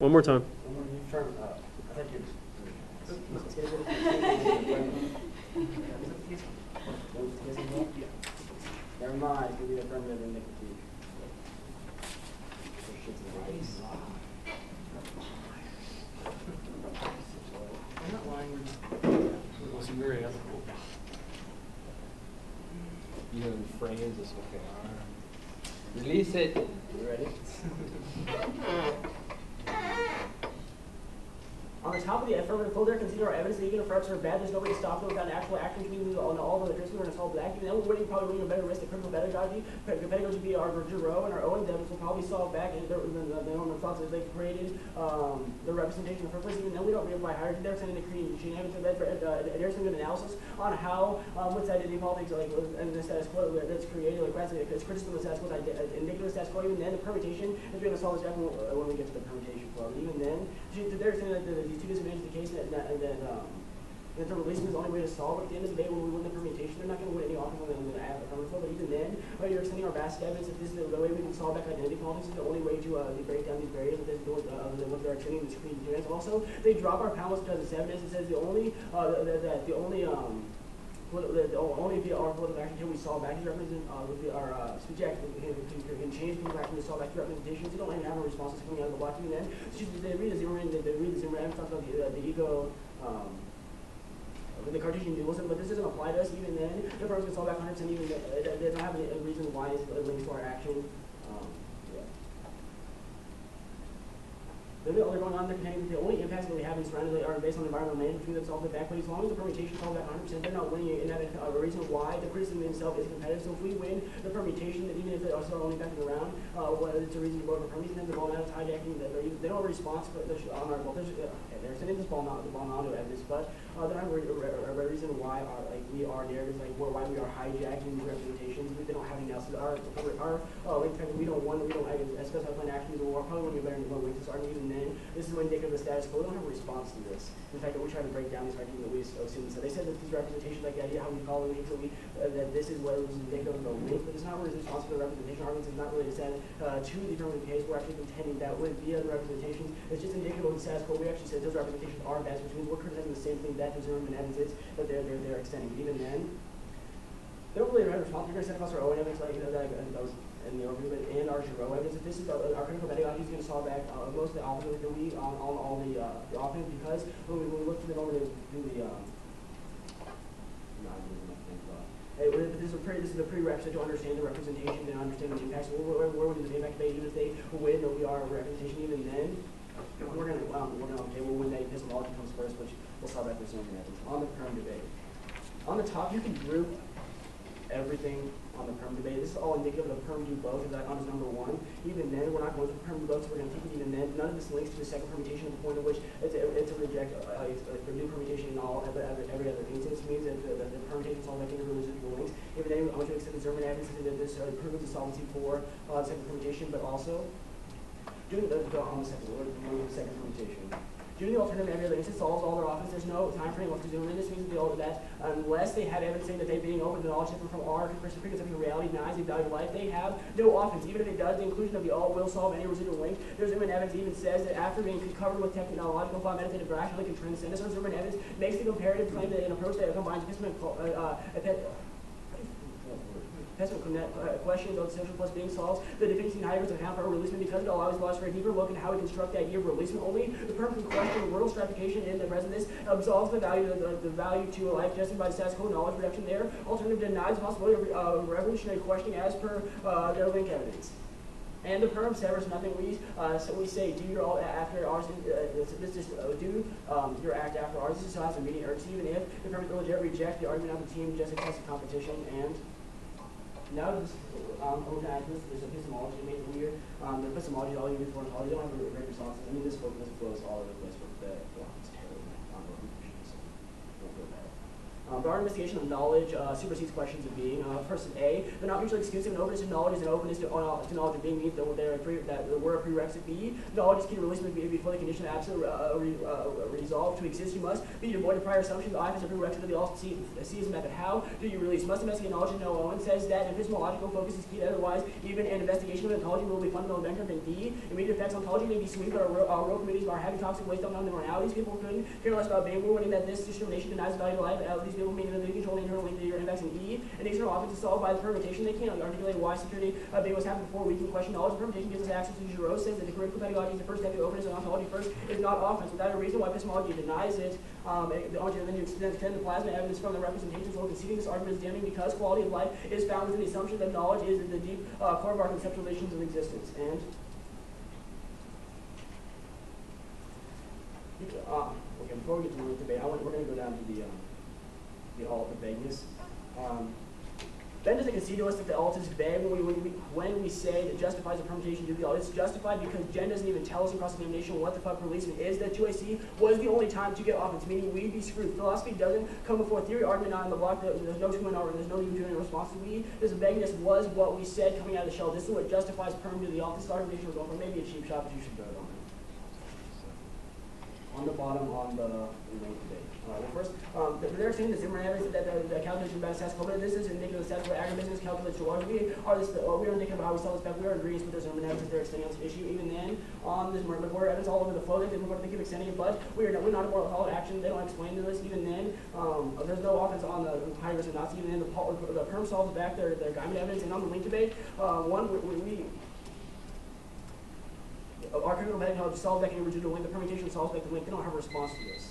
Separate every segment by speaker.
Speaker 1: One more time.
Speaker 2: Never mind, give me the affirmative and make the I'm not lying.
Speaker 1: It was very ethical.
Speaker 3: You know, in frames, it's okay. Release it.
Speaker 2: You ready? On the top of the affirmative folder, consider our evidence that even if reps are bad, there's no way to stop them without an actual action community on all of the criticism and assault black. Even then, we're winning, probably winning a better risk at critical pedagogy. Pedagogy be our Giroux and our Owen Devils will probably solve back and their own thoughts that they created the representation in the first place. Even then, we don't reapply hierarchy. They're sending the creating machine having there's some good analysis on how what's identity politics like and the status quo that's created, like it's criticism of the status quo, indicative of the status quo. Even then, the permutation is going to solve this back when we get to the permutation flow. Even then, they're saying that these two disadvantages of the case and that the releasing is the only way to solve it. At the end of the day, when we win the permutation, they're not going to win any often when they're going to add the affirmative flow. But even then, you're extending our vast evidence that this is the way we can solve back identity politics. Is the only way to break down these barriers that what they're extending the screen to. Also, they drop our panel 2007 as it says the only the only via our political action can we solve back these representations our subject can change political action to solve back the representations. They don't even have a response coming out of the block. Even then, they read the Zimmerman, talks about the ego. The Cartesian dualism, but this doesn't apply to us. Even then, the firms can solve back 100%. Even they don't have any reason why it links to our action. They're going on, they're connecting. The only impacts that we have in surrounding are based on environmental management between them solve it back. But as long as the permutation solves back 100%, they're not winning and having a reason why the criticism itself is competitive. So if we win the permutation, that even if they're also only backing around, it's a reason to vote for permutation. Then they're going out of hijacking. They don't have a response on our well, they're sending this ball onto evidence, but they don't have a reason why we are narratives why we are hijacking these representations. They don't have any else. We don't specify plan actions. We're probably going to be better in one way to start. Even then, this is indicative of the status quo. We don't have a response to this. In fact, we try to break down these arguments that we assume. So they said that these representations, like the idea how we call it, that this is what was indicative of the link, but it's not really the response to the representation arguments. It's not really said to the affirmative case. We're actually contending that with via the representations, it's just indicative of the status quo. We actually said those representations are bad, which means we're criticizing the same thing that Zimmerman evidence is that they're extending. But even then, they don't really have a response. They're going to send across our own evidence, that was in the overview, and our Giroux evidence. If this is our critical pedagogy is going to solve back most of the options that we on all the options, because when we look to them over to do the this is a prerequisite to understand the representation and understand the impacts. We're winning the impact debate, even if they win or we are a representation. Even then, we're gonna we'll win that epistemology comes first, which we'll solve that for some evidence. On the perm debate, on the top you can group everything on the perm debate. This is all indicative of the perm do both. If that comes number one, even then we're not going to perm do both. So we're going to take it even then. None of this links to the second permutation at the point at which it's a reject for new permutation in all every other instance. It means that the permutation solves like individual residual links. Even then, I want you to accept the Zimmerman evidence that this proves the solvency for second permutation, but also doing the on the second permutation. Doing the alternative in every other instance solves all their offense. There's no time frame left to zoom in. This means that unless they had evidence saying that they being open to knowledge different from our preconception of reality, denies the value of life, they have no offense. Even if it does, the inclusion of the all will solve any residual link. There's Zimmerman evidence even says that after being covered with technological thought, meditative rationally can transcend. So Zimmerman evidence makes the comparative claim that an approach that combines questions on social plus being solved, the deficiency in hierarchies of how for releasement because it allows us for a deeper look at how we construct the idea of releasement only. The perm can question world stratification in the present absolves the value to a life justified by the status quo knowledge reduction there. Alternative denies the possibility of revolutionary questioning as per their link evidence. And the perm severs nothing. We say do your all after ours. Do your act after ours. This has immediate urgency, even if the perm will reject the argument of the team just excessive competition. And now this there's epistemology made from here. The epistemology all you need for ontology. They don't have a great response. I mean, this flows all over the place with the it's terrible. Don't feel bad. But our investigation of knowledge supersedes questions of being. First is A, they're not mutually exclusive, and openness to knowledge is an openness to knowledge of being means that we're a prerequisite. B, knowledge is key to releasing before the condition of absolute resolve to exist. You must be devoid of prior assumptions. I is a prerequisite of the all. C is a method. How do you release? Must investigate knowledge and know. Owen says that epistemological focus is key to otherwise, even an investigation of ontology will be fundamental inventor. And D, immediate effects on ontology may be sweet, but our real communities are having toxic waste on the moralities. People couldn't care less about being. We're winning that this discrimination denies the value of life. These people mean that they control the internal link to your impacts. And E, an external object is solved by the permutation. They can't articulate why security being was happened before we can question knowledge. The permutation gives us access to Giroux says that the critical pedagogy is the first step to openness and ontology first is not offense. Without a reason why epistemology denies it, then you extend the plasma evidence from the representations. While conceding this argument is damning because quality of life is found within the assumption that knowledge is the deep core of our conceptualizations of existence. And okay, before we get to the debate, we're going to go down to the alt, the vagueness. Ben doesn't concede to us that the alt is vague when we say that justifies a permutation due to the alt. It's justified because Jen doesn't even tell us in cross-examination what the fuck releasing is. That 2AC was the only time to get offense, meaning we'd be screwed. Philosophy doesn't come before theory, argument not on the block. There's no human or there's no human response to we. This vagueness was what we said coming out of the shell. This is what justifies perm to the alt. This is argumentation we're going for. Maybe a cheap shot, but you should vote on it. On the bottom, on the main debate. Well, first, they're saying the Zimmer evidence that the calculation about Saskatchewan, this is indicative of Saskatchewan agribusiness calculates to large. We are indicative of how we sell this back. We are agreeing with the Zimmer evidence they're extending on this issue. Even then, on this McWhorter evidence all over the flow, they keep extending it, but we're not a moral call to action. They don't explain to us. Even then, there's no offense on the high risk of Nazi. Even then, the perm solves back their Gaiman evidence. And on the link debate, our criminal methodology solves back any residual link. The permutation solves back the link. They don't have a response to this.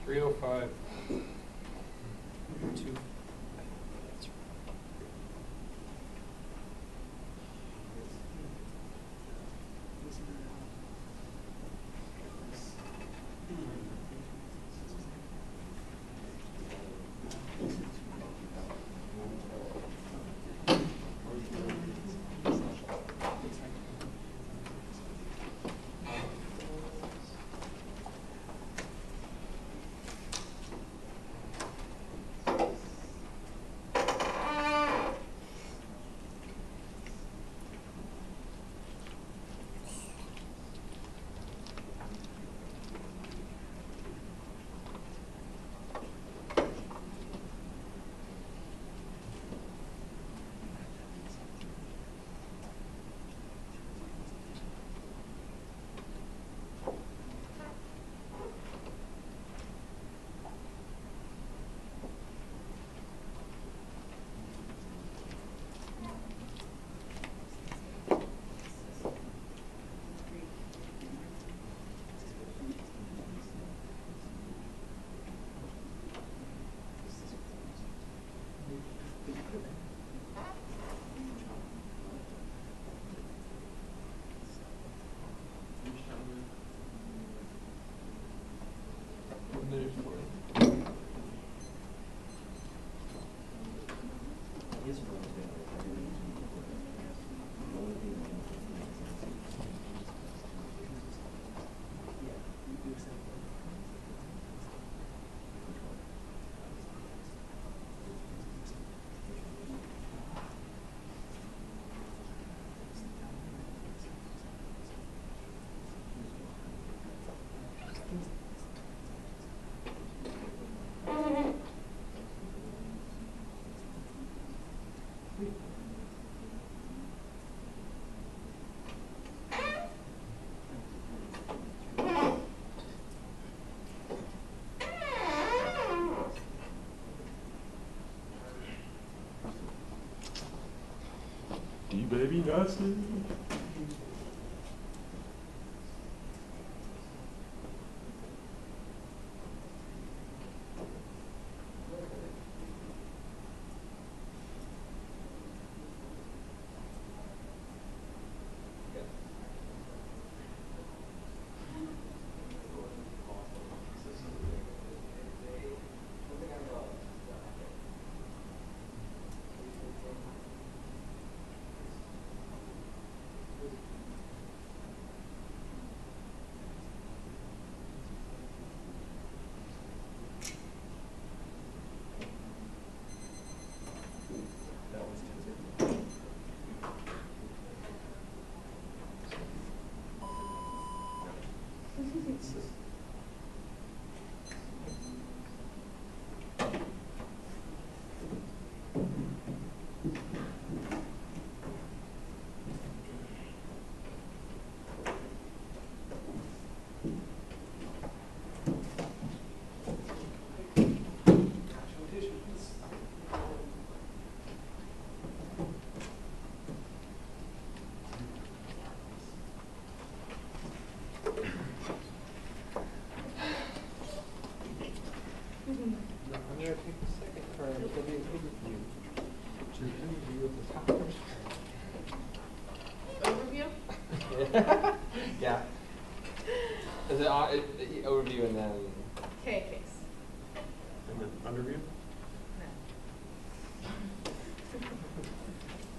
Speaker 1: 305. 2.
Speaker 4: Baby Nazi.
Speaker 3: Yeah. Is it overview and then?
Speaker 5: Okay, case.
Speaker 1: And then underview?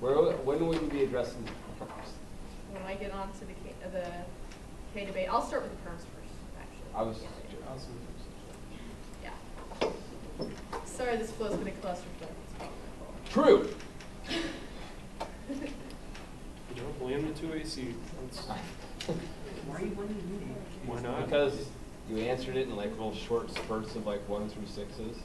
Speaker 3: When will you be addressing the perms?
Speaker 5: When I get on to the K debate, I'll start with the perms first, actually.
Speaker 3: I was.
Speaker 5: Yeah. Sorry, this flow's been a cluster. It's probably my fault.
Speaker 3: True.
Speaker 1: You don't blame the 2AC.
Speaker 2: Why are you blaming me?
Speaker 1: Why not?
Speaker 3: Because you answered it in like little short spurts of like 1 through 6s.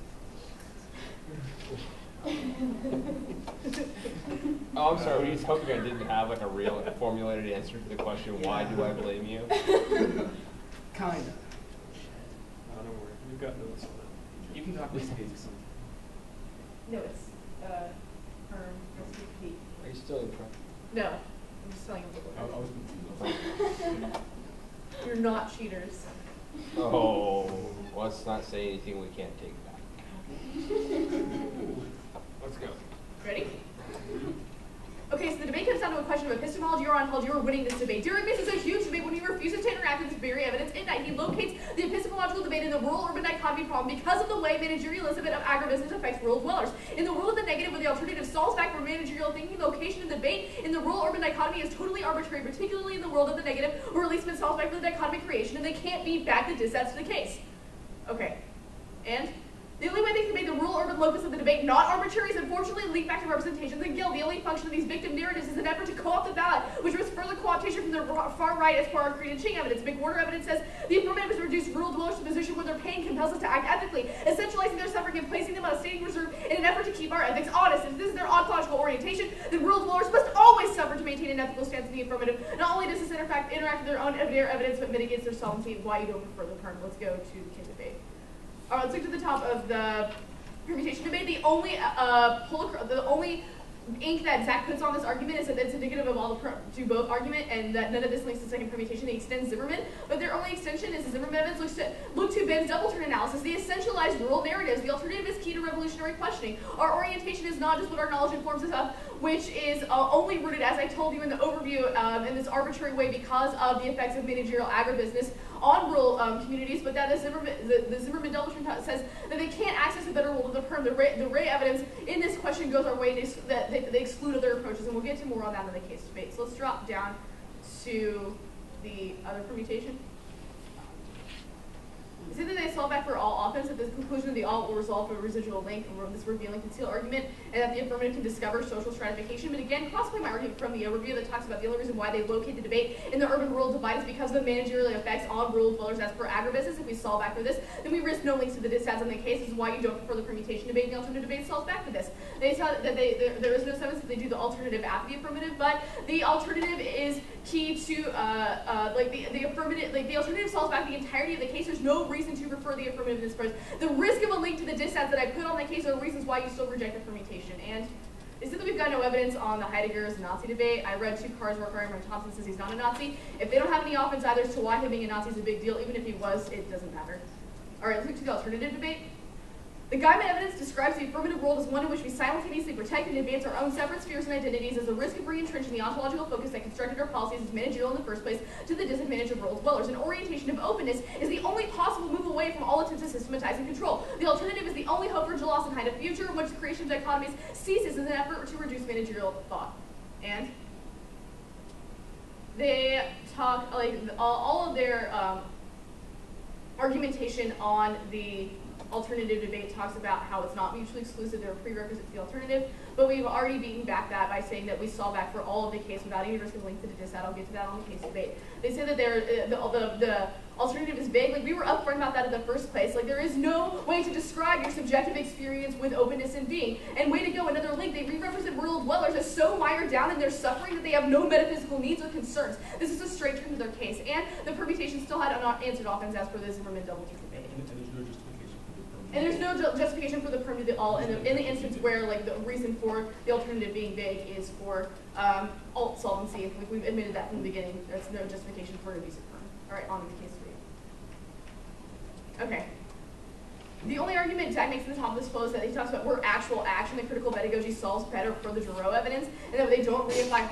Speaker 3: Oh, I'm sorry. Were you hoping I didn't have like a real formulated answer to the question, why do I blame you?
Speaker 2: Kinda.
Speaker 1: Oh, don't worry. We've got notes on it.
Speaker 2: You can talk with Casey sometime.
Speaker 5: No, it's perm, SVP.
Speaker 3: Are you still in front?
Speaker 5: No, I'm just telling you what
Speaker 4: I was confused.
Speaker 5: You're not cheaters.
Speaker 3: Oh, let's not say anything we can't take back. Let's go.
Speaker 5: Ready? Okay, so the debate comes down to a question of epistemology or ontology. You're winning this debate. During this is a huge debate when he refuses to interact with this very evidence. In that, he locates the epistemological debate in the rural-urban dichotomy problem because of the way managerialism of agribusiness affects rural dwellers. In the world of the negative, where the alternative solves back for managerial thinking, location and debate in the rural-urban dichotomy is totally arbitrary, particularly in the world of the negative, where releasement solves back for the dichotomy creation, and they can't beat back the dissets to the case. Okay, and? The only way they can make the rural-urban locus of the debate not arbitrary is unfortunately linked back to representations and guilt. The only function of these victim narratives is an effort to co-opt the ballot, which was further co-optation from the far right as per our Creed and Ching evidence. McWhorter evidence says the affirmative has reduced rural dwellers to a position where their pain compels us to act ethically, essentializing their suffering and placing them on a standing reserve in an effort to keep our ethics honest. If this is their ontological orientation, then rural dwellers must always suffer to maintain an ethical stance in the affirmative. Not only does this interact with their own evidence, but mitigates their solvency. Why you don't prefer the perm? Let's go to the Kin debate. All right, let's look to the top of the permutation debate. The only ink that Zach puts on this argument is that it's indicative of all the do both argument, and that none of this links to second permutation. They extend Zimmerman, but their only extension is the Zimmerman evidence look to Ben's double turn analysis. The essentialized rural narratives. The alternative is key to revolutionary questioning. Our orientation is not just what our knowledge informs us of, which is only rooted, as I told you in the overview, in this arbitrary way because of the effects of managerial agribusiness on rural communities, but that the Zimmerman double turn says that they can't access a better world of the perm. The Ray evidence in this question goes our way, that they exclude other approaches, and we'll get to more on that in the case debate. So let's drop down to the other permutation. It's either they solve back for all offense at the conclusion of the all will resolve for a residual link, or this revealing conceal argument, and that the affirmative can discover social stratification. But again, cross-play my argument from the overview that talks about the only reason why they locate the debate in the urban-rural divide is because of the managerial effects on rural dwellers as per agribusiness. If we solve back for this, then we risk no links to the dissats in the case. This is why you don't prefer the permutation debate, and the alternative debate solves back for this. They tell that there is no evidence that they do the alternative after the affirmative, but the alternative is key to the affirmative. Like the alternative solves back the entirety of the case. There's no reason to refer the affirmative in this first. The risk of a link to the dissats that I put on the case are reasons why you still reject the permutation. And they said that we've got no evidence on the Heidegger's Nazi debate. I read 2 Carr's work where Thompson says he's not a Nazi. If they don't have any offense either as to why him being a Nazi is a big deal, even if he was, it doesn't matter. All right, let's look to the alternative debate. The Guyman evidence describes the affirmative world as one in which we simultaneously protect and advance our own separate spheres and identities as a risk of re-entrenching the ontological focus that constructed our policies as managerial in the first place to the disadvantage of rural dwellers. An orientation of openness is the only possible move away from all attempts to systematize and control. The alternative is the only hope for Gelos and Hyde, a future in which the creation of dichotomies ceases as an effort to reduce managerial thought. And they talk, like, all of their argumentation on the alternative debate talks about how it's not mutually exclusive, there are prerequisites to the alternative, but we've already beaten back that by saying that we saw back for all of the case without any risk of link to the dissat. I'll get to that on the case debate. They say that the alternative is vague. Like, we were upfront about that in the first place. Like, there is no way to describe your subjective experience with openness and being. And way to go, another link, they re-represent rural dwellers as so mired down in their suffering that they have no metaphysical needs or concerns. This is a straight turn to their case. And the permutation still had unanswered offense as per the Zimmerman double turn debate. And there's no justification for the perm to the all in the instance where, like, the reason for the alternative being vague is for alt solvency. Like, we've admitted that from the beginning. There's no justification for an abusive perm. All right, on to the case 3. Okay. The only argument Jack makes at the top of this flow is that he talks about where actual action and critical pedagogy solves better for the Giroux evidence, and that they don't reify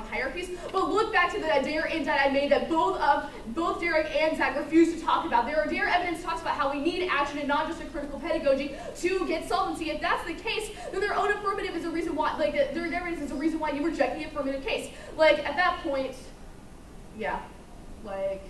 Speaker 5: hierarchies. But look back to the Adair indictment I made that both Derek and Zach refused to talk about. Their Adair evidence talks about how we need action and not just a critical pedagogy to get solvency. If that's the case, then their own affirmative is a reason why, like their evidence is a reason why you reject the affirmative case. Like at that point, yeah, like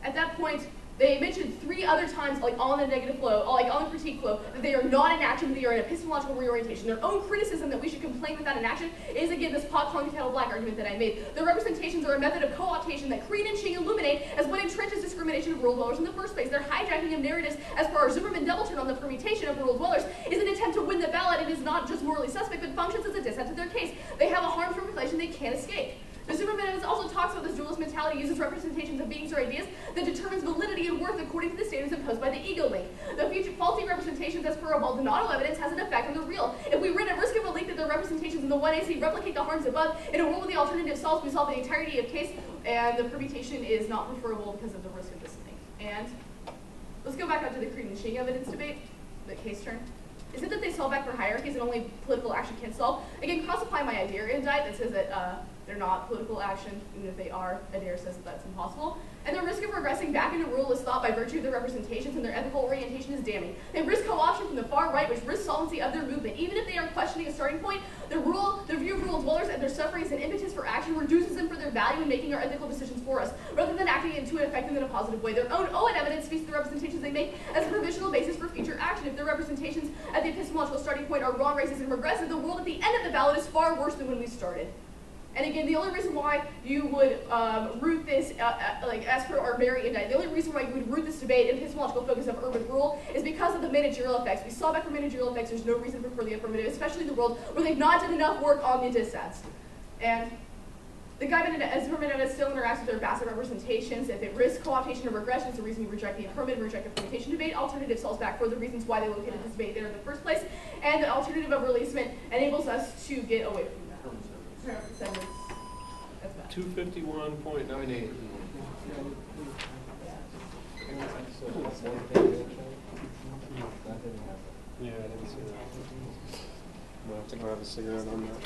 Speaker 5: at that point, they mentioned 3 other times, like on the negative flow, like on the critique flow, that they are not in action, but they are in epistemological reorientation. Their own criticism that we should complain without an action is, again, this pot calling the kettle black argument that I made. Their representations are a method of co-optation that Creed and Shing illuminate as what entrenches discrimination of rural dwellers in the first place. Their hijacking of narratives, as per our Zimmerman double turn on the permutation of rural dwellers, is an attempt to win the ballot and is not just morally suspect, but functions as a dissent to their case. They have a harm from inflation they can't escape. The Zimmerman evidence also talks about this dualist mentality uses representations of beings or ideas that determines validity and worth according to the standards imposed by the ego link. The future faulty representations as per Baldonado evidence has an effect on the real. If we run a risk of a link that the representations in the 1AC replicate the harms above, in a world with the alternative solves, we solve the entirety of case, and the permutation is not referable because of the risk of this link. And let's go back up to the Creed and Shing evidence debate, the case turn. Is it that they solve back for hierarchies and only political action can solve? Again, cross-apply my Adair indict that says that they're not political action, even if they are. Adair says that that's impossible. And the risk of regressing back into ruralist thought by virtue of their representations and their ethical orientation is damning. They risk co-option from the far right, which risks solvency of their movement. Even if they are questioning a starting point, their view of rural dwellers and their suffering as an impetus for action reduces them for their value in making our ethical decisions for us, rather than acting into it, affecting them in a positive way. Their own Owen evidence speaks to the representations they make as a provisional basis for future action. If their representations at the epistemological starting point are wrong, racist, and regressive, the world at the end of the ballot is far worse than when we started. And again, the only reason why you would root this, like as per our Mary indict, the only reason why you would root this debate in epistemological focus of urban-rural is because of the managerial effects. We saw back from managerial effects, there's no reason for the affirmative, especially in the world where they've not done enough work on the dissents. And the government, as Zimmerman still interacts with their passive representations. If it risks co-optation or regression, it's the reason we reject the affirmative, reject the permutation debate. Alternative solves back for the reasons why they located this debate there in the first place. And the alternative of releasement enables us to get away from that.
Speaker 1: 251.98. Yeah, I didn't see that. We'll have to go have a cigarette on that.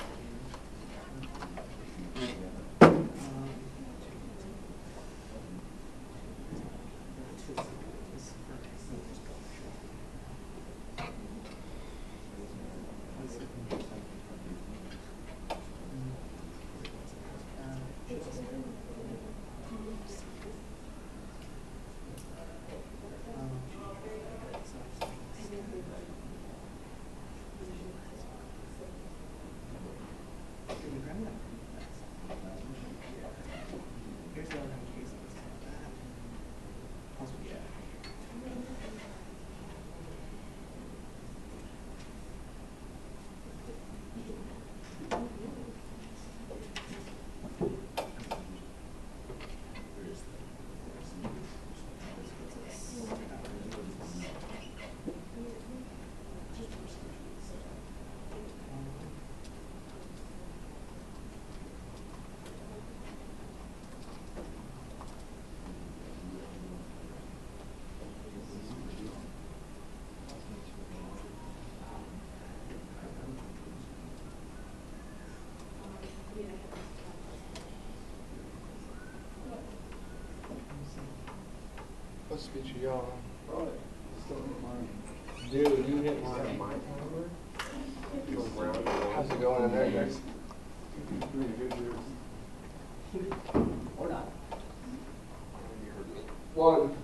Speaker 3: What speech are y'all on? Dude, you hit my timer? How's it going in there, guys?
Speaker 2: Or not.
Speaker 3: One.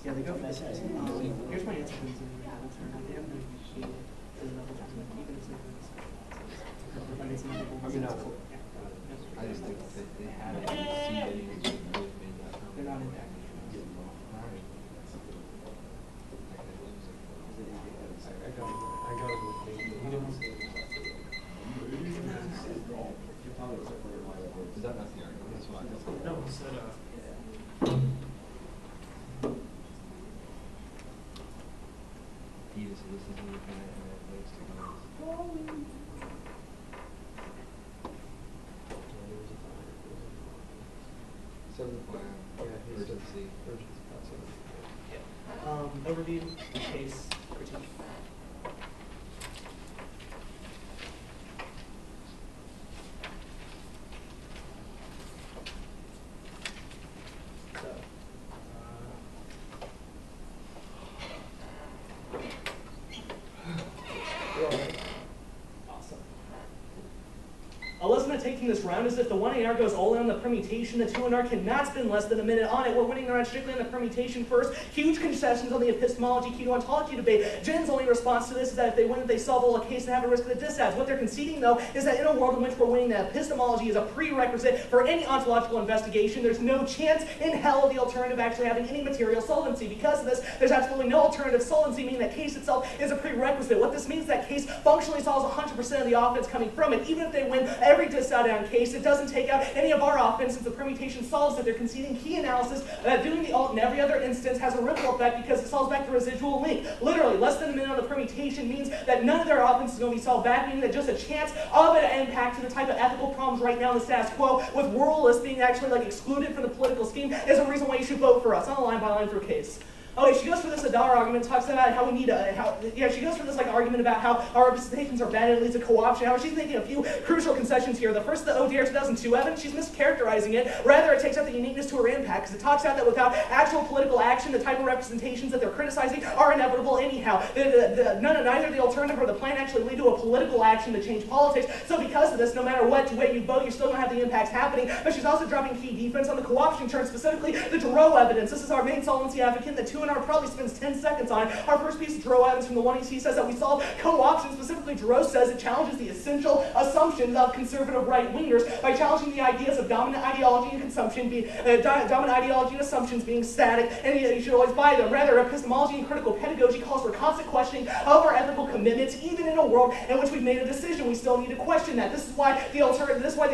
Speaker 2: Yeah, they go fast. Here's my answer. They have no shade for the double turn, even if
Speaker 3: I mean, I just think that they haven't seen any of these really made that comment.
Speaker 2: they're not impacted.
Speaker 1: I got it with me. He didn't say it.
Speaker 3: Is that not the argument? That's why.
Speaker 1: No, he said,
Speaker 3: He just listens to the internet and then makes the comments. Seven plan.
Speaker 1: yeah, he said,
Speaker 3: Urgency.
Speaker 1: urgency, that's it.
Speaker 2: Overview, case, critique. So, you're all right. Awesome. A lesson I take from this round is if the 1AR goes all in on the permutation, the 2NR cannot spend less than a minute on it. We're winning the round strictly on the permutation first. Huge concessions on the epistemology, keto-ontology debate. Jen's only response to this is that if they win, they solve all the case and have a risk of the disadds. What they're conceding, though, is that in a world in which we're winning, that epistemology is a prerequisite for any ontological investigation. There's no chance in hell of the alternative actually having any material solvency. Because of this, there's absolutely no alternative solvency, meaning that case itself is a prerequisite. What this means is that case functionally solves 100% of the offense coming from it. Even if they win every disad on case, it doesn't take out any of our offense since the permutation solves it. They're conceding key analysis that doing the alt in every other instance has a ripple effect because it solves back the residual link. Literally, less than a minute on the permutation means that none of their offense is going to be solved back, meaning that just a chance of an impact to the type of ethical problems right now in the status quo, with ruralists being actually like excluded from the political scheme, is a reason why you should vote for us on a line-by-line through case. Okay, she goes for this $1 argument, talks about how we need she goes for this like argument about how our representations are bad and it leads to co-option. How she's making a few crucial concessions here. The first, the ODR 2002 evidence, she's mischaracterizing it. Rather, it takes out the uniqueness to her impact, because it talks out that without actual political action, the type of representations that they're criticizing are inevitable anyhow. Neither the alternative or the plan actually lead to a political action to change politics. So because of this, no matter what way you vote, you're still going to have the impacts happening. But she's also dropping key defense on the co-option term, specifically the Giroux evidence. This is our main solvency advocate, the 2NR probably spends 10 seconds on it. Our first piece of Giroux evidence from the 1EC says that we solve co-option. Specifically, Giroux says it challenges the essential assumptions of conservative right-wingers by challenging the ideas of dominant ideology and consumption, dominant ideology and assumptions being static, and you should always buy them. Rather, epistemology and critical pedagogy calls for constant questioning of our ethical commitments, even in a world in which we've made a decision. We still need to question that. This is why the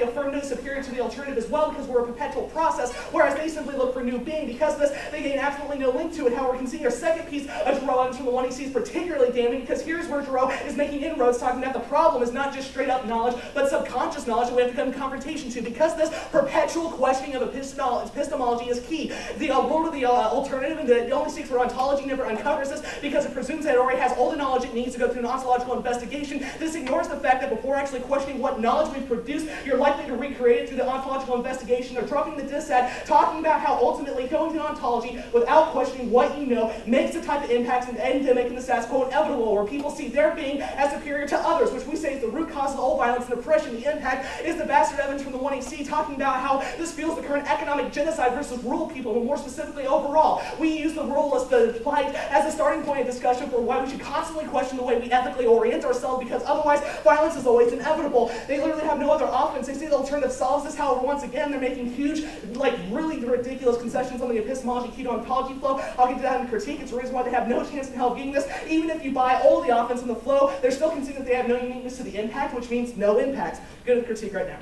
Speaker 2: affirmative is superior to the alternative as well, because we're a perpetual process, whereas they simply look for new being. Because of this, they gain absolutely no link to it. However, we can see our second piece of Giroux evidence from the 1EC is particularly damning, because here's where Giroux is making inroads, talking about the problem is not just straight up knowledge, but subconscious knowledge that we have to come in confrontation to. Because this perpetual questioning of epistemology is key. The world of the alternative and it only seeks for ontology never uncovers this, because it presumes that it already has all the knowledge it needs to go through an ontological investigation. This ignores the fact that before actually questioning what knowledge we've produced, you're likely to recreate it through the ontological investigation. They're dropping the disad, talking about how ultimately going to ontology without questioning what you know makes the type of impacts and end to making the status quo inevitable, where people see their being as superior to others, which we say is the root cause of all violence and oppression. The impact is the bastard evidence from the 1EC, talking about how this fuels the current economic genocide versus rural people, and more specifically overall. We use the ruralist plight as a starting point of discussion for why we should constantly question the way we ethically orient ourselves, because otherwise violence is always inevitable. They literally have no other offense. They say the alternative solves this. However, once again, they're making huge, like really ridiculous concessions on the epistemology keto-ontology flow. I'll get to that in critique. It's the reason why they have no chance in hell of getting this. Even if you buy all the offense in the flow, they're still conceding that they have no uniqueness to the impact, which means no impact. Go to the critique right now.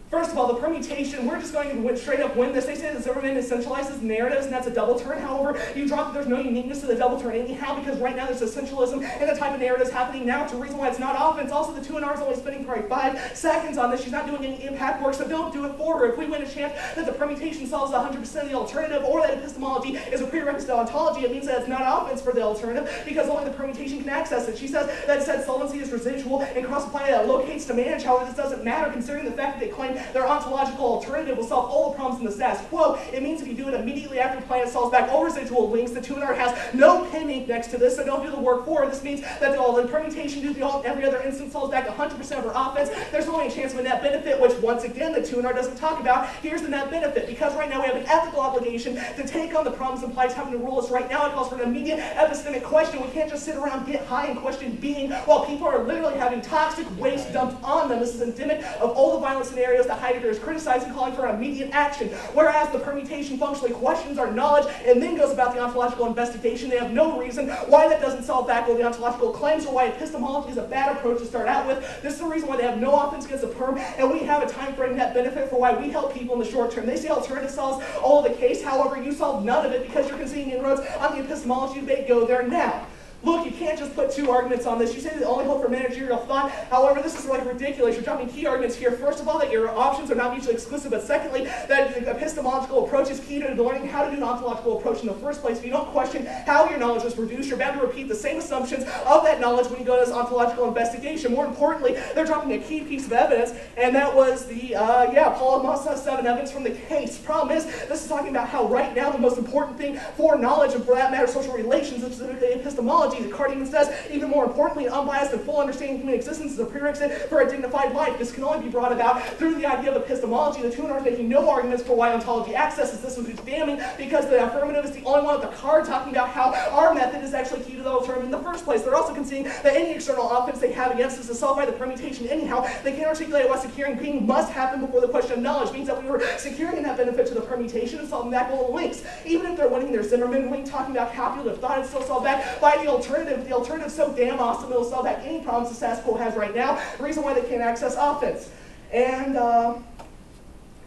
Speaker 2: First of all, the permutation, we're just going to straight up win this. They say that Zimmerman essentializes narratives, and that's a double turn. However, you drop that there's no uniqueness to the double turn anyhow, because right now there's essentialism and the type of narratives happening now. It's a reason why it's not offense. Also, the 2NR is only spending probably 5 seconds on this. She's not doing any impact work, so don't do it for her. If we win a chance that the permutation solves 100% of the alternative, or that epistemology is a prerequisite to ontology, it means that it's not offense for the alternative, because only the permutation can access it. She says that said solvency is residual and cross-apply locates to manage. However, this doesn't matter, considering the fact that they claim
Speaker 6: claim their ontological alternative will solve all the problems in the status quo. It means if you do it immediately after the planet solves back all residual links, the tuner has no pin ink next to this, so don't do the work for it. This means that all the permutation due to every other instance solves back 100% of her offense. There's only a chance of a net benefit, which once again the tuner doesn't talk about. Here's the net benefit. Because right now we have an ethical obligation to take on the problems implied having to rule us right now, it calls for an immediate epistemic question. We can't just sit around, get high, and question being while people are literally having toxic waste dumped on them. This is endemic of all the violent scenarios that Heidegger is criticizing, calling for immediate action. Whereas the permutation functionally questions our knowledge and then goes about the ontological investigation. They have no reason why that doesn't solve back all the ontological claims or why epistemology is a bad approach to start out with. This is the reason why they have no offense against the perm, and we have a time frame net benefit for why we help people in the short term. They say alternative solves all of the case, however, you solve none of it because you're conceding inroads on the epistemology debate. Go there now. Look, you can't just put two arguments on this. You say the only hope for managerial thought. However, this is like ridiculous. You're dropping key arguments here. First of all, that your options are not mutually exclusive, but secondly, that the epistemological approach is key to learning how to do an ontological approach in the first place. If you don't question how your knowledge was produced, you're bound to repeat the same assumptions of that knowledge when you go to this ontological investigation. More importantly, they're dropping a key piece of evidence, and that was the, Paul must have 7 evidence from the case. Problem is, this is talking about how right now the most important thing for knowledge, and for that matter, social relations, and specifically epistemology, Descartes even says, even more importantly, an unbiased and full understanding of human existence is a prerequisite for a dignified life. This can only be brought about through the idea of epistemology. The tuner is making no arguments for why ontology accesses this, which is damning because the affirmative is the only one with the card talking about how our method is actually key to the alternative in the first place. They're also conceding that any external offense they have against us is solved by the permutation anyhow. They can't articulate why securing being must happen before the question of knowledge means that we were securing that benefit to the permutation and solving back all the links. Even if they're winning their Zimmerman link talking about calculative thought, it's still solved back by the alternative. The alternative is so damn awesome it'll solve back any problems the status quo has right now. The reason why they can't access offense. And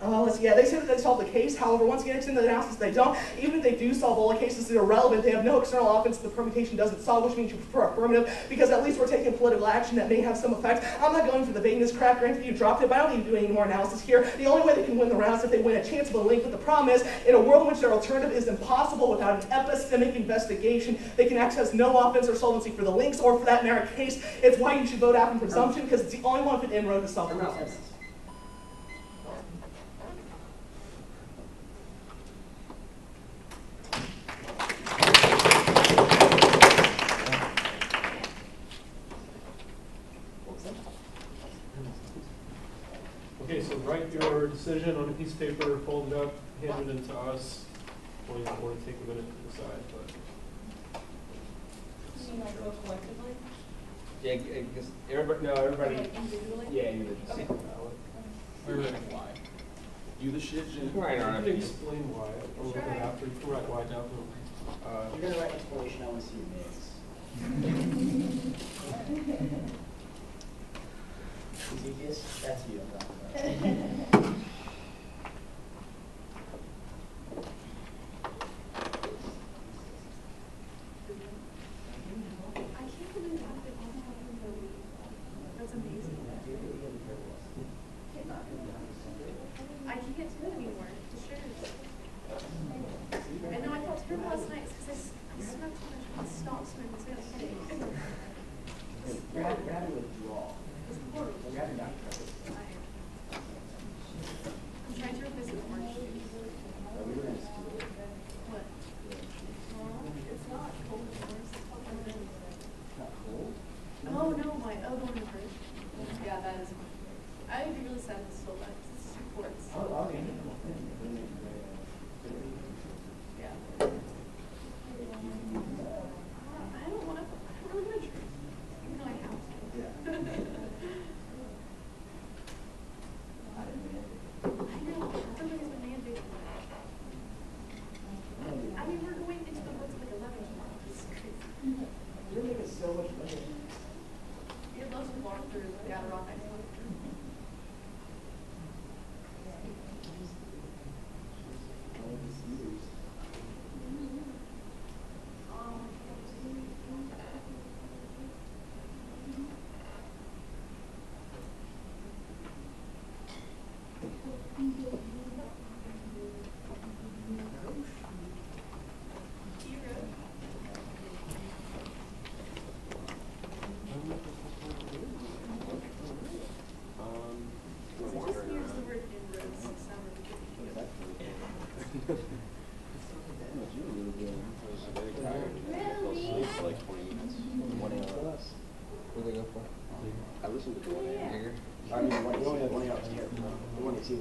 Speaker 6: let's see, they say that they solve the case. However, once you get into the analysis, they don't. Even if they do solve all the cases that are relevant, they have no external offense that the permutation doesn't solve, which means you prefer affirmative, because at least we're taking political action that may have some effect. I'm not going for the vagueness crap. Granted, you dropped it, but I don't need to do any more analysis here. The only way they can win the round is if they win a chance of a link, but the problem is, in a world in which their alternative is impossible without an epistemic investigation, they can access no offense or solvency for the links, or for that matter case, it's why you should vote out from presumption, because it's the only one with an inroad to solve the problems.
Speaker 1: Okay, so write your decision on a piece of paper, fold it up, hand it in to us. Well, you don't want to take a minute to decide, but.
Speaker 7: You mean like go collectively?
Speaker 3: Yeah, because everybody.
Speaker 7: Like individually?
Speaker 3: Yeah, individually.
Speaker 4: Why? You the shit, Jim?
Speaker 3: Right on.
Speaker 1: You can explain why, or look it after, you can write why down.
Speaker 2: You're going to write an explanation, I want to see your names. Ezekiel, that's you.
Speaker 5: I can't believe that happened all the time. That's amazing. I can't do it anymore. Sure. I know I felt terrible last night because I smoked too much. I stopped smoking, so I had a headache.
Speaker 2: You're having withdrawal.
Speaker 5: It's horrible.
Speaker 2: You're having that.
Speaker 5: I'm trying to replace it with orange juice. What? It's not cold, of course.
Speaker 2: Not cold?
Speaker 5: Oh no, the one in the fridge. Yeah, that is fine. I would be really sad if it's still left. It's 2 quarts.
Speaker 2: Oh, okay.
Speaker 5: Yeah. I don't really want to drink. Even though I have to.
Speaker 2: Yeah.
Speaker 5: I know, somebody's been mandated. I mean, we're going into the woods at like 11 tomorrow. It's crazy.
Speaker 2: You're making so much money.
Speaker 5: You'd love to walk through the Adirondack. Is it just me or is the word
Speaker 3: The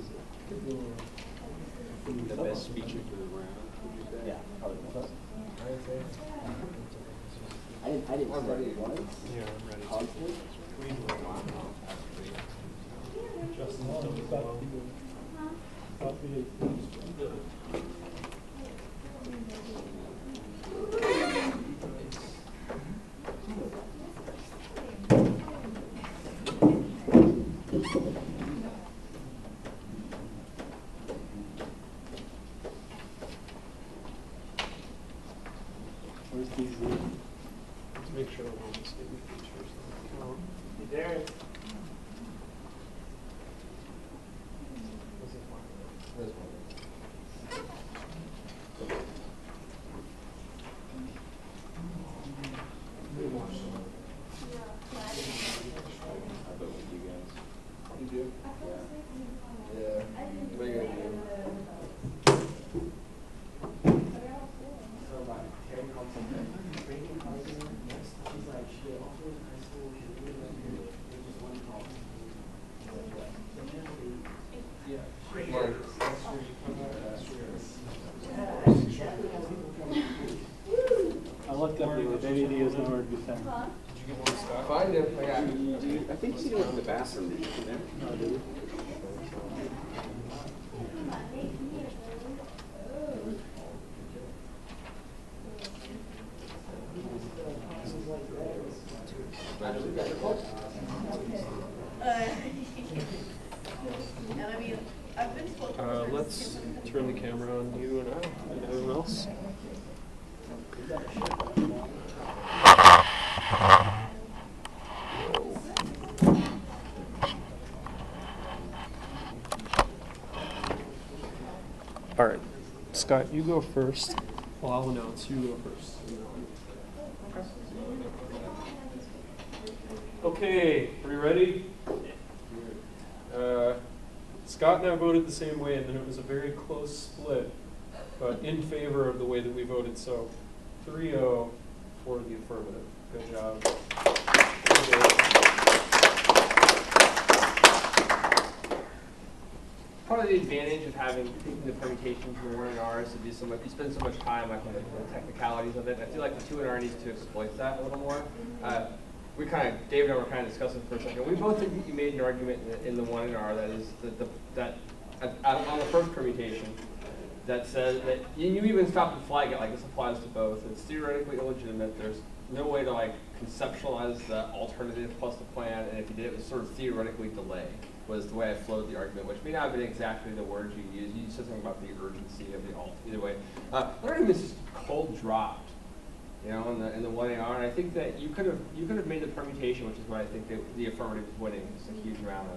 Speaker 3: best speech of the round, would you say?
Speaker 8: Yeah, probably. I didn't study it once.
Speaker 1: Yeah, I'm ready.
Speaker 8: Constantly.
Speaker 1: Justin, tell me about
Speaker 8: Where's these?
Speaker 1: Let's make sure we're on the same page here.
Speaker 2: Hey, Darren.
Speaker 3: I vote with you guys.
Speaker 1: You do?
Speaker 3: Yeah. What are you gonna do?
Speaker 8: I looked up the WDI is nowhere to be found.
Speaker 1: Did you get more stuff?
Speaker 3: Find him. I think he went to the bathroom. Did you come there?
Speaker 8: No, did you?
Speaker 5: And I mean, I've been spoken.
Speaker 1: Let's turn the camera on you and everyone else. All right, Scott, you go first. Well, I'll announce. You go first. Okay, are you ready? Scott and I voted the same way, and then it was a very close split, but in favor of the way that we voted. So 3-0 for the affirmative. Good job.
Speaker 3: Part of the advantage of having taken the permutations from 1 and R is to do so much. You spend so much time like on the technicalities of it. I feel like the 2 and R needs to exploit that a little more. David and I were kind of discussing for a second. We both think you made an argument in the 1 and R that is that on the first permutation that says that you even stop and flag it like this applies to both. It's theoretically illegitimate. There's no way to like conceptualize the alternative plus the plan, and if you did, it was sort of theoretically delay. Was the way I flowed the argument, which may not have been exactly the words you used. You said something about the urgency of the alt. Either way, the argument is just cold dropped, you know, in the 1AR. And I think that you could have made the permutation, which is what I think the affirmative is winning. It's a huge amount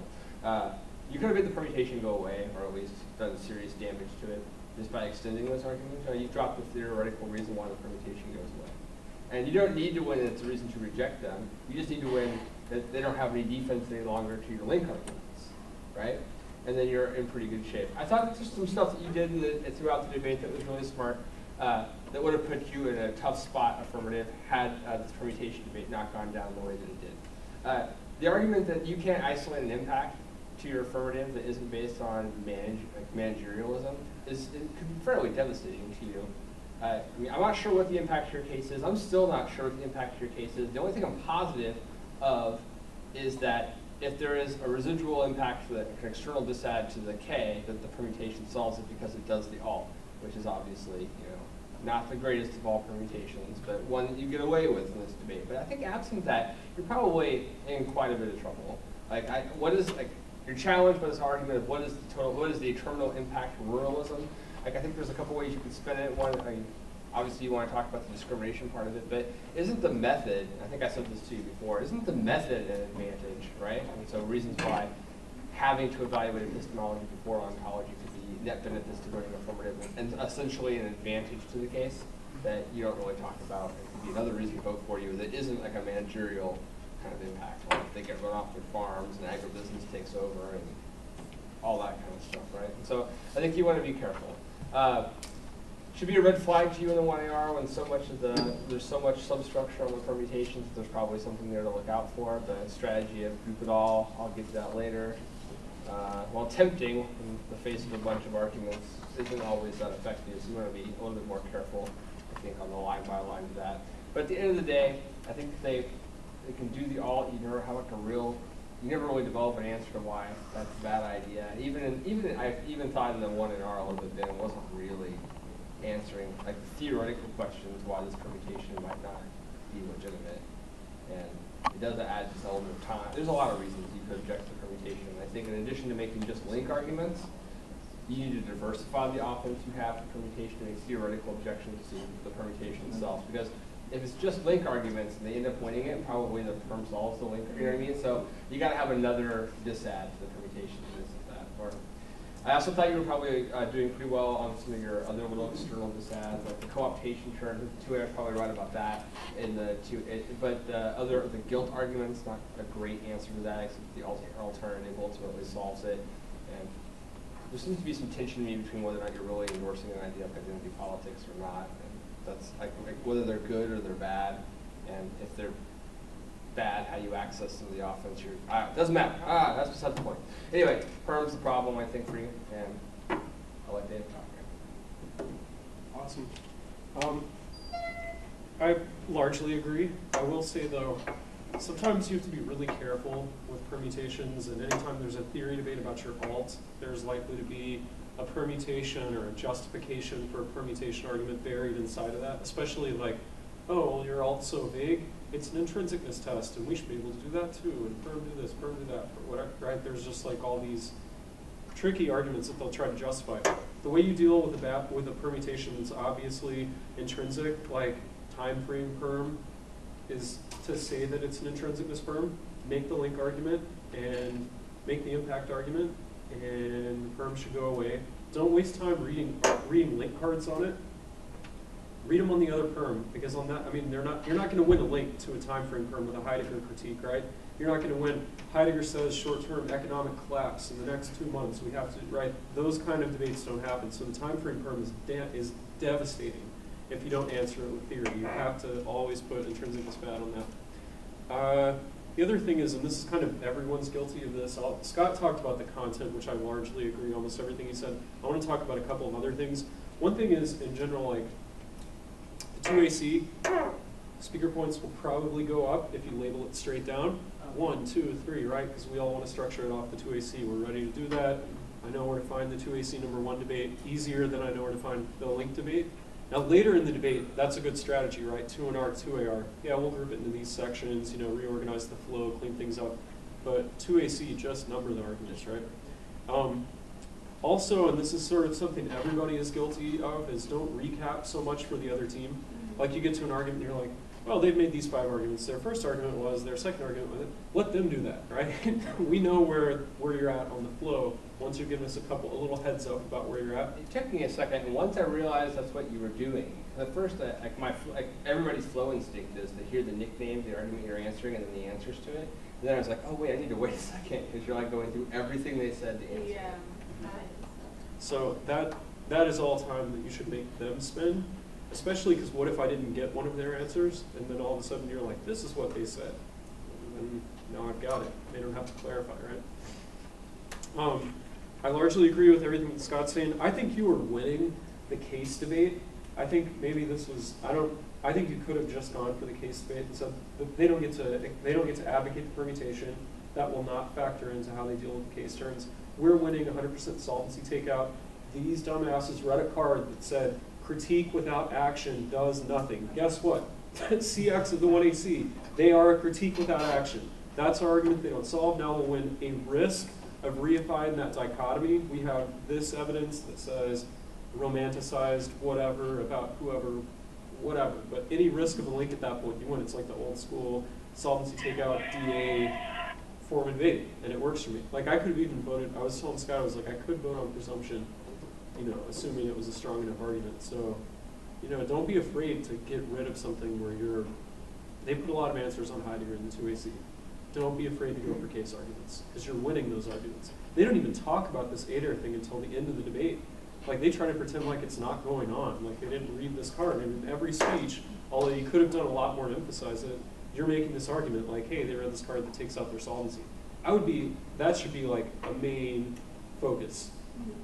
Speaker 3: of. You could have made the permutation go away, or at least done serious damage to it, just by extending those arguments. You dropped the theoretical reason why the permutation goes away, and you don't need to win. It's a reason to reject them. You just need to win that they don't have any defense any longer to your link argument. Right? And then you're in pretty good shape. I thought there's some stuff that you did throughout the debate that was really smart, that would have put you in a tough spot, affirmative, had this permutation debate not gone down the way that it did. The argument that you can't isolate an impact to your affirmative that isn't based on managerialism it could be fairly devastating to you. I mean, I'm not sure what the impact to your case is. I'm still not sure what the impact to your case is. The only thing I'm positive of is that if there is a residual impact for an external disadd to the K, that the permutation solves it because it does the alt, which is obviously, not the greatest of all permutations, but one that you get away with in this debate. But I think absent that, you're probably in quite a bit of trouble. You're challenged by this argument of what is the terminal impact of ruralism? I think there's a couple ways you could spin it. One, obviously you want to talk about the discrimination part of it, but isn't the method, I think I said this to you before, isn't the method an advantage, right? And so reasons why having to evaluate epistemology before ontology could be net benefits to voting affirmative and essentially an advantage to the case that you don't really talk about. It could be another reason to vote for you that isn't like a managerial kind of impact. Like they get run off their farms and agribusiness takes over and all that kind of stuff, right? And so I think you want to be careful. Should be a red flag to you in the 1AR when there's so much substructure on the permutations. There's probably something there to look out for. The strategy of group it all, I'll get to that later. while tempting in the face of a bunch of arguments, isn't always that effective. So you want to be a little bit more careful, I think, on the line by line of that. But at the end of the day, I think they can do the all. You never have like a real. You never really develop an answer to why that's a bad idea. I even thought in the 1NR a little bit then it wasn't really answering like theoretical questions why this permutation might not be legitimate. And it does add this element of time. There's a lot of reasons you could object to permutation. I think in addition to making just link arguments, you need to diversify the offense you have to permutation and make theoretical objections to the permutation itself. Because if it's just link arguments and they end up winning it, probably the firm solves the link, you know what I mean? So you got to have another disadd to the permutation to this and that. Or I also thought you were probably doing pretty well on some of your other little external dissads, like the co-optation term. The 2A is probably right about that. In the but the guilt argument's not a great answer to that, except the alternative ultimately solves it. And there seems to be some tension to me between whether or not you're really endorsing an idea of identity politics or not. That's like whether they're good or they're bad, and if they're bad, how you access some of the offense. Doesn't matter. That's beside the point. Anyway, perm's the problem, I think, for you, and I'll let Dave talk.
Speaker 1: Awesome. I largely agree. I will say, though, sometimes you have to be really careful with permutations, and anytime there's a theory debate about your alt, there's likely to be a permutation or a justification for a permutation argument buried inside of that, especially like, oh, well, your alt's so vague, it's an intrinsicness test, and we should be able to do that too, and perm do this, perm do that, or whatever, right? There's just like all these tricky arguments that they'll try to justify. The way you deal with a permutation that's obviously intrinsic, like time frame perm, is to say that it's an intrinsicness perm, make the link argument, and make the impact argument, and perm should go away. Don't waste time reading link cards on it. Read them on the other perm, because on that, I mean, you're not going to win a link to a time frame perm with a Heidegger critique, right? You're not going to win. Heidegger says short-term economic collapse in the next 2 months. We have to, right? Those kind of debates don't happen. So the time frame perm is devastating if you don't answer it with theory. You have to always put intrinsicness bad on that. The other thing is, and this is kind of everyone's guilty of this, Scott talked about the content, which I largely agree almost everything he said. I want to talk about a couple of other things. One thing is, in general, like the 2AC, speaker points will probably go up if you label it straight down. 1, 2, 3, right? Because we all want to structure it off the 2AC. We're ready to do that. I know where to find the 2AC number 1 debate easier than I know where to find the link debate. Now later in the debate, that's a good strategy, right? 2NR, 2AR. Yeah, we'll group it into these sections, reorganize the flow, clean things up. But 2AC, just number the arguments, right? Also, and this is sort of something everybody is guilty of, is don't recap so much for the other team. Like you get to an argument and you're like, well, they've made these 5 arguments. Their first argument was, their second argument was, let them do that, right? We know where you're at on the flow once you've given us a little heads up about where you're at.
Speaker 3: It took me a second, and once I realized that's what you were doing, at first, everybody's flow instinct is to hear the nickname, the argument you're answering, and then the answers to it. And then I was like, oh wait, I need to wait a second, because you're like going through everything they said to answer.
Speaker 5: Yeah.
Speaker 1: So that is all time that you should make them spend, especially because what if I didn't get one of their answers, and then all of a sudden you're like, this is what they said, and now I've got it. They don't have to clarify, right? I largely agree with everything that Scott's saying. I think you were winning the case debate. I think maybe this was, I think you could have just gone for the case debate and said they don't get to advocate the permutation. That will not factor into how they deal with the case terms. We're winning 100% solvency takeout. These dumbasses read a card that said critique without action does nothing. Guess what? CX of the 1AC. They are a critique without action. That's our argument they don't solve. Now we'll win a risk of reifying that dichotomy. We have this evidence that says romanticized whatever about whoever, whatever. But any risk of a link at that point, you win. It's like the old school solvency takeout DA form of debate, and it works for me. Like I could have even voted, I was telling Scott, I was like, I could vote on presumption, assuming it was a strong enough argument. So, don't be afraid to get rid of something where they put a lot of answers on Heidegger in the 2AC. Don't be afraid to go for case arguments, because you're winning those arguments. They don't even talk about this Adair thing until the end of the debate. Like they try to pretend like it's not going on, like they didn't read this card. And in every speech, although you could have done a lot more to emphasize it, you're making this argument like, hey, they read this card that takes out their solvency. that should be like a main focus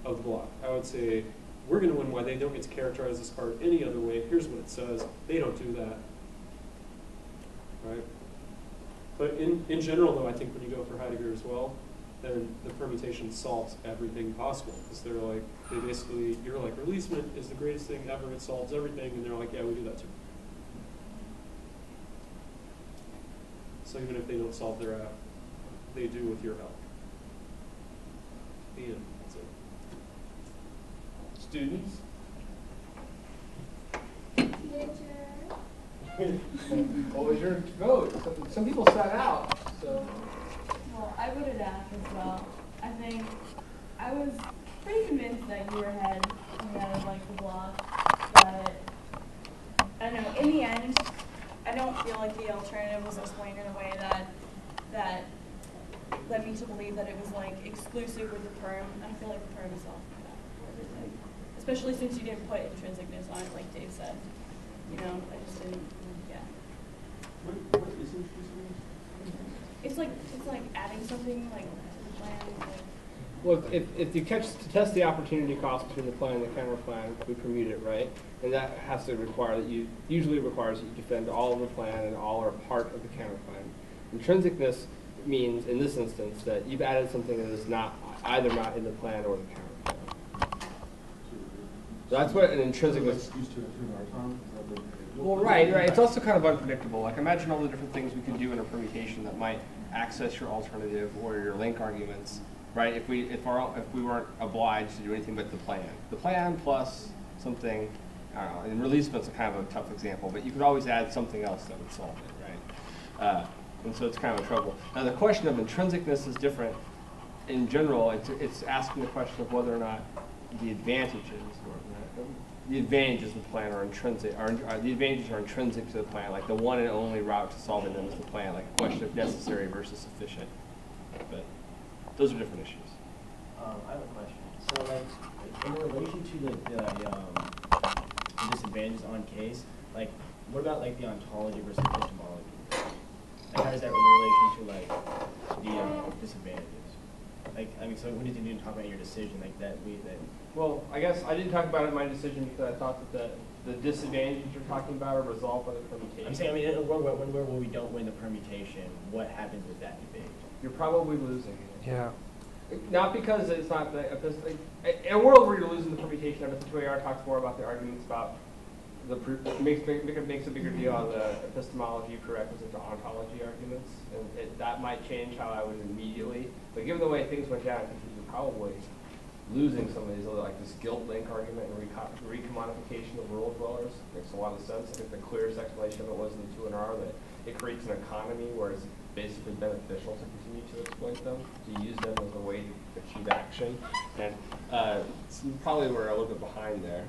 Speaker 1: of the block. I would say, we're gonna win why they don't get to characterize this card any other way. Here's what it says. They don't do that. Right? But in general though, I think when you go for Heidegger as well, then the permutation solves everything possible. Because they're like, they basically, you're like, releasement is the greatest thing ever, it solves everything, and they're like, yeah, we do that too. So even if they don't solve their app, they do with your help. The end. That's it.
Speaker 4: Students?
Speaker 3: What was your vote? Some people sat out, so.
Speaker 7: Well, I voted AF as well. I think I was pretty convinced that you were ahead of like the block, but I don't know. In the end, I don't feel like the alternative was explained in a way that led me to believe that it was like exclusive with the perm. I feel like the perm is all for everything, especially since you didn't put intrinsicness on it, like Dave said. You know, I just didn't. Yeah.
Speaker 4: What is intrinsicness?
Speaker 7: It's like adding something like to the plan. Like,
Speaker 3: Well, if you test the opportunity cost between the plan and the counter plan, we permute it, right? And that has to require that usually requires that you defend all of the plan and all are part of the counter plan. Intrinsicness means, in this instance, that you've added something that is either not in the plan or the counter plan. So that's what an intrinsicness.
Speaker 4: Excuse to our time.
Speaker 3: Well, right. It's also kind of unpredictable. Like imagine all the different things we could do in a permutation that might access your alternative or your link arguments, right? If we weren't obliged to do anything but the plan plus something. I don't know. And releasement's a kind of a tough example, but you could always add something else that would solve it, right? And so it's kind of a trouble. Now the question of intrinsicness is different. In general, it's asking the question of whether or not the advantages of the plan are intrinsic, the advantages are intrinsic to the plan, like the one and only route to solving them is the plan, like a question of necessary versus sufficient. But those are different issues.
Speaker 9: I have a question. So, like, in relation to the disadvantages on case, like, what about like the ontology versus epistemology? Like, how does that in relation to like the disadvantages? Like, I mean, so when did you talk about your decision, like that?
Speaker 3: Well, I guess I didn't talk about it in my decision because I thought that the disadvantages you're talking about are resolved by the permutation.
Speaker 9: I'm saying, I mean, in a world where we don't win the permutation, what happens with that debate?
Speaker 3: You're probably losing.
Speaker 1: Yeah.
Speaker 3: Not because it's not the in a world where you're losing the permutation, WDI talks more about the arguments about makes a bigger deal on the epistemology prerequisite to ontology arguments, and that might change how I would immediately. But given the way things went down, I think you're probably losing some of these, like this guilt link argument and recommodification of rural dwellers. Makes a lot of sense. I think the clearest explanation of it was in the 2NR that it creates an economy where it's basically beneficial to continue to exploit them, to use them as a way to achieve action. And probably we're a little bit behind there.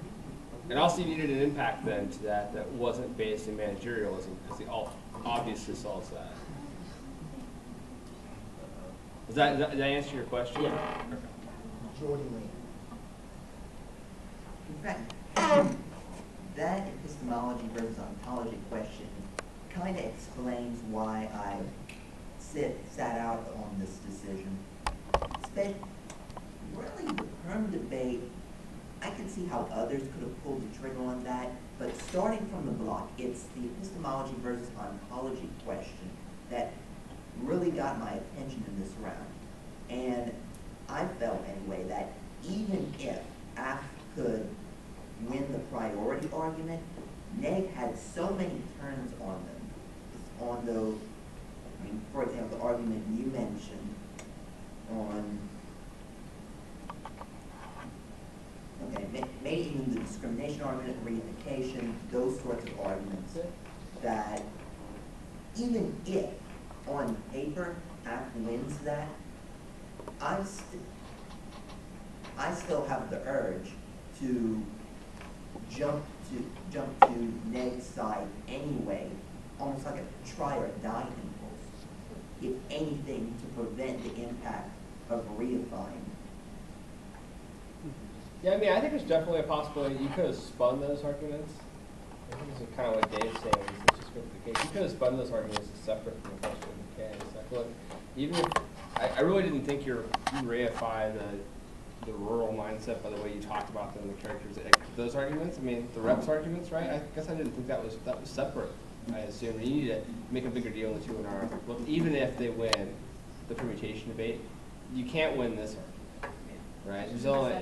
Speaker 3: And also you needed an impact then to that wasn't based in managerialism, because the alt obviously solves that. Did that answer your question?
Speaker 9: Yeah.
Speaker 3: Okay.
Speaker 10: Jordan Lee. In fact, that epistemology versus ontology question kind of explains why I sat out on this decision. Really, the perm debate, I can see how others could have pulled the trigger on that, but starting from the block, it's the epistemology versus ontology question that really got my attention in this round. And I felt anyway that even if AF could win the priority argument, Neg had so many turns on them, on those, I mean, for example, the argument you mentioned on, okay, maybe even the discrimination argument, reification, those sorts of arguments, that even if on paper AF wins that, I still have the urge to jump to Neg's side anyway, almost like a try or die impulse, if anything, to prevent the impact of reifying.
Speaker 3: Yeah, I mean, I think there's definitely a possibility you could have spun those arguments. I think it's kind of like Dave's saying, it's just good for the case. You could have spun those arguments as separate from the question of the case. I feel like even if I really didn't think you reify the rural mindset by the way you talked about them, the characters, those arguments. I mean, the reps arguments, right? I guess I didn't think that was separate. I assume you need to make a bigger deal in the 2NR. Well, even if they win the permutation debate, you can't win this argument, right? There's only,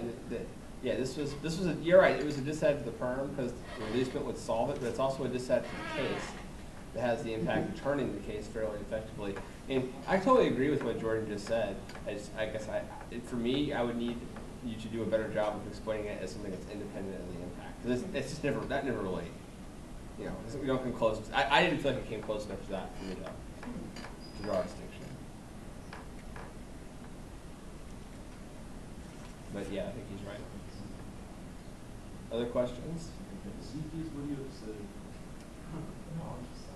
Speaker 3: yeah, this was you're right. It was a disadvantage to the perm because the releasement would solve it, but it's also a disadvantage to the case that has the impact of turning the case fairly effectively. And I totally agree with what Jordan just said. I guess for me, I would need you to do a better job of explaining it as something that's independent of the impact. Because it's just never really, you know, we don't come close. I didn't feel like it came close enough to that for me to draw a distinction. But yeah, I think he's right. Other questions?
Speaker 4: CPs, what do you have to say?
Speaker 11: No, I'm just,